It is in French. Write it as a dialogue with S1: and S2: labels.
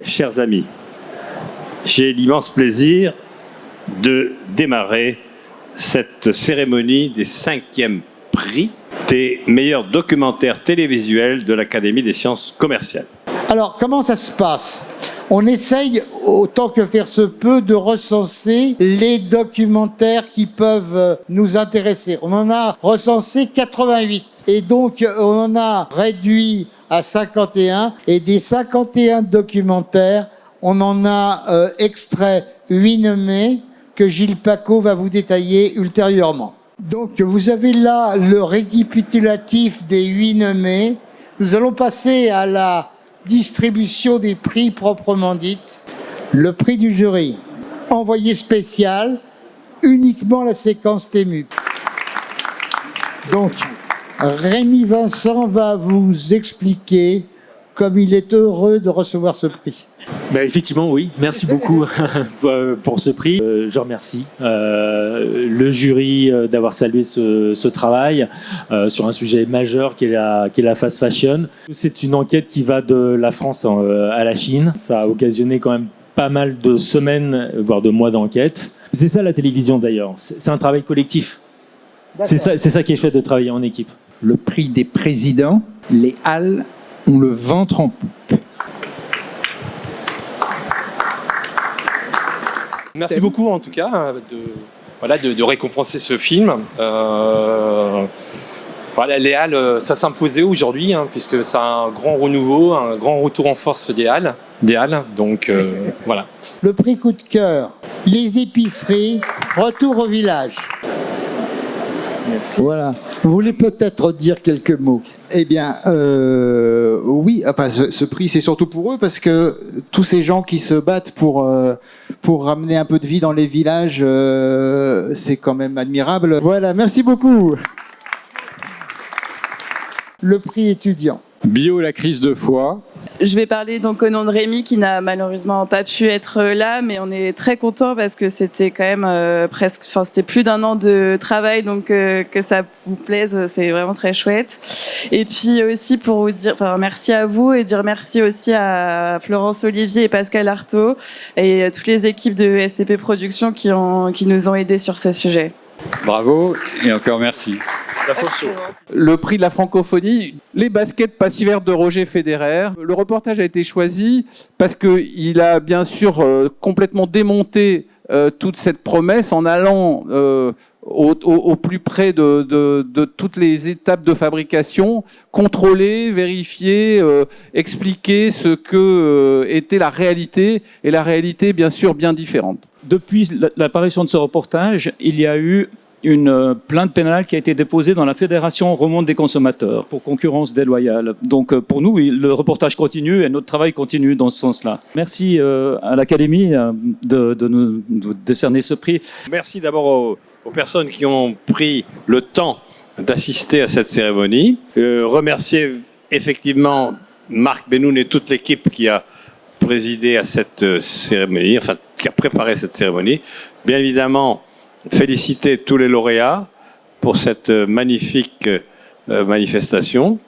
S1: chers amis, j'ai l'immense plaisir de démarrer cette cérémonie des 5e prix des meilleurs documentaires télévisuels de l'Académie des sciences commerciales.
S2: Alors, comment ça se passe ? On essaye, autant que faire se peut, de recenser les documentaires qui peuvent nous intéresser. On en a recensé 88. Et donc, on en a réduit à 51. Et des 51 documentaires, on en a extrait 8 nommés que Gilles Pacaud va vous détailler ultérieurement. Donc, vous avez là le récapitulatif des 8 nommés. Nous allons passer à la distribution des prix proprement dite. Le prix du jury, envoyé spécial, uniquement la séquence Tému. Donc, Rémi Vincent va vous expliquer comme il est heureux de recevoir ce prix.
S3: Ben effectivement, oui. Merci beaucoup pour ce prix. Je remercie le jury d'avoir salué ce travail sur un sujet majeur qui est la fast fashion. C'est une enquête qui va de la France à la Chine. Ça a occasionné quand même pas mal de semaines, voire de mois d'enquête. C'est ça la télévision d'ailleurs. C'est un travail collectif. C'est ça qui est chouette de travailler en équipe.
S4: Le prix des présidents, les Halles ont le ventre en poupe.
S5: Merci beaucoup en tout cas de récompenser ce film. Les Halles, ça s'imposait aujourd'hui puisque c'est un grand renouveau, un grand retour en force des Halles. Donc voilà.
S2: Le prix coup de cœur, les épiceries, retour au village.
S4: Merci.
S2: Voilà. Vous voulez peut-être dire quelques mots ?
S6: Eh bien, oui. Enfin, ce prix, c'est surtout pour eux parce que tous ces gens qui se battent pour ramener un peu de vie dans les villages, c'est quand même admirable. Voilà. Merci beaucoup.
S2: Le prix étudiant.
S7: Bio, la crise de foi.
S8: Je vais parler donc au nom de Rémi qui n'a malheureusement pas pu être là, mais on est très content parce que c'était quand même c'était plus d'1 an de travail, donc que ça vous plaise, c'est vraiment très chouette. Et puis aussi pour vous dire, merci à vous et dire merci aussi à Florence Olivier et Pascal Artaud et toutes les équipes de SCP Productions qui nous ont aidés sur ce sujet.
S7: Bravo et encore merci.
S9: Le prix de la francophonie, les baskets passivaires de Roger Federer. Le reportage a été choisi parce qu'il a bien sûr complètement démonté toute cette promesse en allant au plus près de toutes les étapes de fabrication, contrôler, vérifier, expliquer ce que était la réalité, et la réalité bien sûr bien différente.
S3: Depuis l'apparition de ce reportage, il y a eu une plainte pénale qui a été déposée dans la Fédération Romande des consommateurs pour concurrence déloyale. Donc pour nous, le reportage continue et notre travail continue dans ce sens-là. Merci à l'Académie de nous décerner ce prix.
S1: Merci d'abord aux personnes qui ont pris le temps d'assister à cette cérémonie. Remercier effectivement Marc Benoun et toute l'équipe qui a présidé à cette cérémonie, enfin qui a préparé cette cérémonie. Bien évidemment, féliciter tous les lauréats pour cette magnifique manifestation.